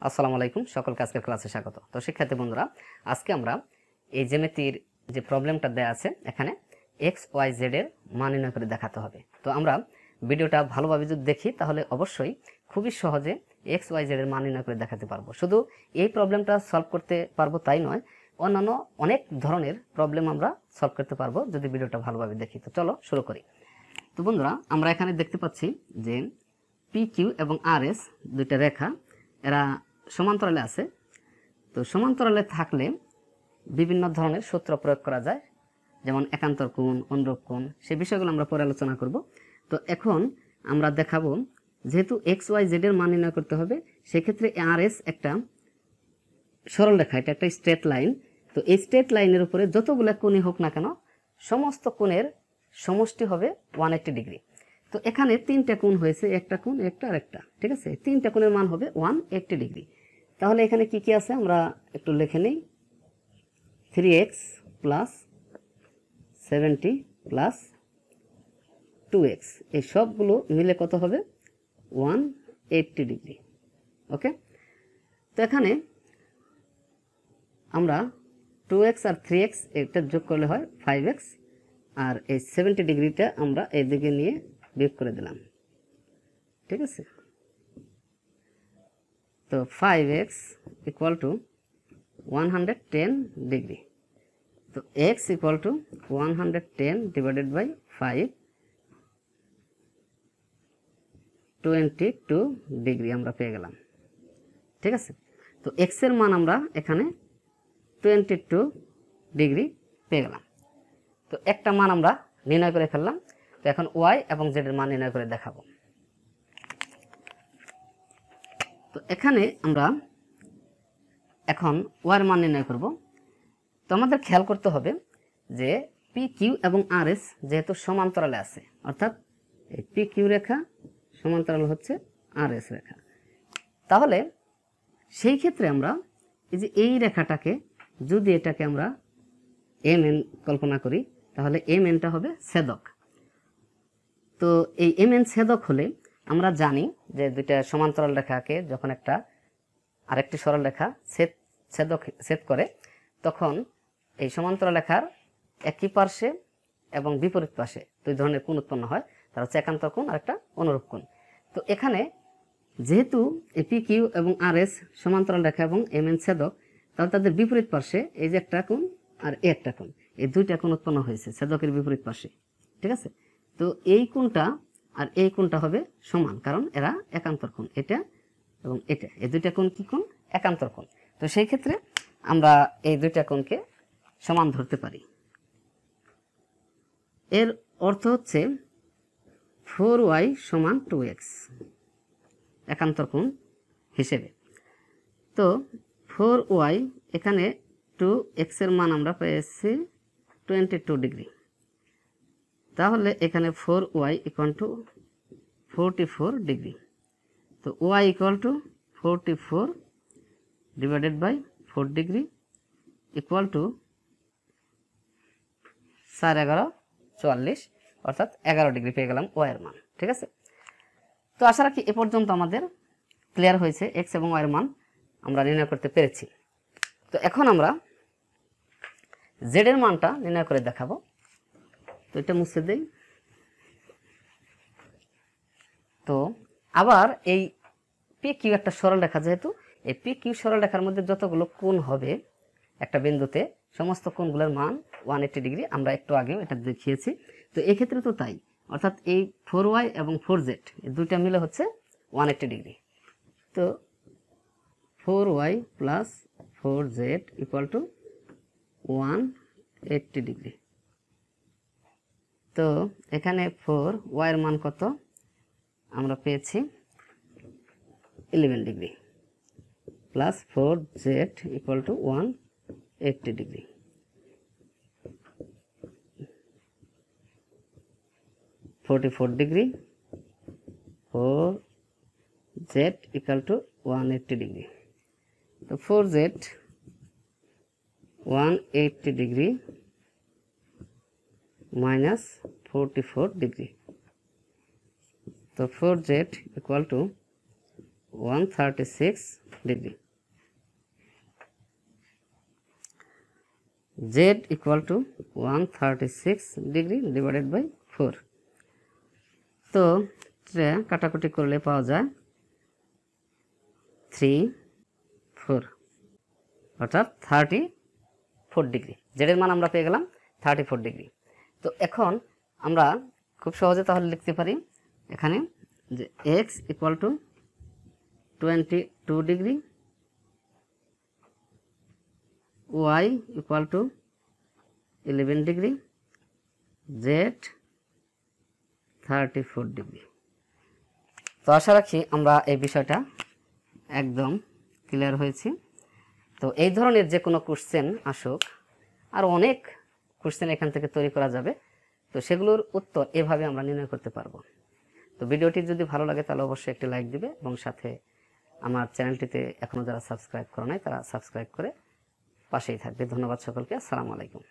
আসসালামু আলাইকুম, সকলকে আজকের ক্লাসে স্বাগত। তো শিক্ষার্থী বন্ধুরা, আজকে আমরা এই জ্যামিতির যে প্রবলেমটা দেয়া আছে এখানে এক্স ওয়াই জেড এর মান নির্ণয় করে দেখাতে হবে। তো আমরা ভিডিওটা ভালোভাবে যদি দেখি তাহলে অবশ্যই খুবই সহজে এক্স ওয়াই জেড এর মান নির্ণয় করে দেখাতে পারবো। শুধু এই প্রবলেমটা সলভ করতে পারবো তাই নয়, অন্যান্য অনেক ধরনের প্রবলেম আমরা সলভ করতে পারবো যদি ভিডিওটা ভালোভাবে দেখি। তো চলো শুরু করি। তো বন্ধুরা, আমরা এখানে দেখতে পাচ্ছি যে পি কিউ এবং আর এস দুইটা রেখা, এরা সমান্তরালে আছে। তো সমান্তরালে থাকলে বিভিন্ন ধরনের সূত্র প্রয়োগ করা যায়, যেমন একান্তর কোণ, অনুরূপ কোণ, সেই বিষয়গুলো আমরা পরে আলোচনা করব। তো এখন আমরা দেখাবো, যেহেতু এক্স ওয়াই জেড এর মান নির্ণয় করতে হবে, সেক্ষেত্রে আর এস একটা সরল রেখা, এটা একটা স্ট্রেট লাইন। তো এই স্ট্রেট লাইনের উপরে যতগুলো কোণই হোক না কেন, সমস্ত কোণের সমষ্টি হবে 180 ডিগ্রি। তো এখানে তিনটা কোণ হয়েছে, একটা কোণ, একটা আর একটা, ঠিক আছে? তিনটা কোণের মান হবে 180 ডিগ্রি। তাহলে এখানে কি কি আছে আমরা একটু লিখে নেই। 3x প্লাস 70 প্লাস 2x, এই সবগুলো মিলে কত হবে? 180 ডিগ্রি। ওকে, তো এখানে আমরা 2x আর 3x এটা যোগ করলে হয় 5x, আর এই 70 ডিগ্রিটা আমরা এইদিকে নিয়ে বিয়োগ করে দিলাম, ঠিক আছে? তো 5x ইকুয়াল টু 110 ডিগ্রি। তো x equal to 110 divided by 5, 22 degree আমরা পেয়ে গেলাম, ঠিক আছে? তো x এর মান আমরা এখানে 22 ডিগ্রি পেয়ে গেলাম। তো একটা মান আমরা নির্ণয় করে ফেললাম। তো এখন y এবং z এর মান নির্ণয় করে দেখাবো। তো এখানে আমরা এখন y এর মান নির্ণয় করব। তো আমাদের খেয়াল করতে হবে যে পি কিউ এবং আর এস যেহেতু সমান্তরালে আছে, অর্থাৎ এই পি কিউ রেখা সমান্তরাল হচ্ছে আর এস রেখা, তাহলে সেই ক্ষেত্রে আমরা এই যে এই রেখাটাকে যদি এটাকে আমরা এম এন কল্পনা করি, তাহলে এম এনটা হবে ছেদক। তো এই এম এন ছেদক হলে আমরা জানি যে দুইটা সমান্তরাল রেখাকে যখন একটা আরেকটি সরল রেখা ছেদ করে, তখন এই সমান্তরাল রেখার একই পার্শ্বে এবং বিপরীত পাশে দুই ধরনের কোণ উৎপন্ন হয়, তার হচ্ছে একান্তর কোণ আর একটা অনুরূপ কোণ। তো এখানে যেহেতু এই পি কিউ এবং আর এস সমান্তরাল রেখা এবং এম এন ছেদক, তাহলে তাদের বিপরীত পার্শ্বে এই যে একটা কোণ আর এই একটা কোণ, এই দুইটা কোণ উৎপন্ন হয়েছে ছেদকের বিপরীত পাশে, ঠিক আছে? তো এই কোণটা আর এই কোণটা হবে সমান, কারণ এরা একান্তর কোণ, এটা এবং এটা, এই দুইটা কোণ কি কোণ? একান্তর কোণ। তো সেই ক্ষেত্রে আমরা এই দুইটা কোণকে সমান ধরতে পারি। এর অর্থ হচ্ছে 4y সমান 2x একান্তর কোণ হিসেবে। তো 4y, এখানে 2x এর মান আমরা পেয়েছি 22 ডিগ্রি, তাহলে এখানে 4y ইকুয়াল টু 44 ডিগ্রি। তো y equal to 44 divided by 4 degree equal to 4 11 44, অর্থাৎ 11 ডিগ্রি পেয়ে গেলাম y এর মান, ঠিক আছে? তো আশা রাখি এ পর্যন্ত আমাদের ক্লিয়ার হয়েছে, x এবং y এর মান আমরা নির্ণয় করতে পেরেছি। তো এখন আমরা z এর মানটা নির্ণয় করে দেখাবো। তো এটা মুছে দেই। তো আবার এই পি কিউ একটা সরল রেখা, যেহেতু এই পি কিউ সরল রেখার মধ্যে যতগুলো কোণ হবে একটা বিন্দুতে, সমস্ত কোণগুলোর মান 180 ডিগ্রি, আমরা একটু আগেও এটা দেখিয়েছি। তো এক্ষেত্রে তো তাই, অর্থাৎ এই 4y এবং 4z এই দুইটা মিলে হচ্ছে 180 ডিগ্রি। তো 4y plus 4z equal to 180 degree. তো এখানে 4y এর মান কত? আমরা পেয়েছি 11 degree plus 4z equal to 180 degree. 44 degree, 4z equal to 180 degree. তো 4z 180 ডিগ্রি মাইনাস 44 ডিগ্রি। তো 4z equal to 136 degree, z equal to 136 degree divided by 4। তো এটা কাটাকুটি করলে পাওয়া যায় 3 4, অর্থাৎ 34 ডিগ্রি। জেড এর মান আমরা পেয়ে গেলাম 34 ডিগ্রি। তো এখন আমরা খুব সহজে তাহলে লিখতে পারি এখানে যে x equal two 22 degree, y equal two 11 degree, z 34 degree. তো আশা রাখি আমরা এই বিষয়টা একদম ক্লিয়ার হয়েছি। তো এই ধরনের যে কোনো কোশ্চেন আসুক, আর অনেক কোশ্চেন এখান থেকে তৈরি করা যাবে, তো সেগুলোর উত্তর এভাবে আমরা নির্ণয় করতে পারবো। তো ভিডিওটি যদি ভালো লাগে তাহলে অবশ্যই একটি লাইক দিবে এবং সাথে আমার চ্যানেলটিতে এখনও যারা সাবস্ক্রাইব করে নাই তারা সাবস্ক্রাইব করে পাশেই থাকবে। ধন্যবাদ সকলকে। আসসালামু আলাইকুম।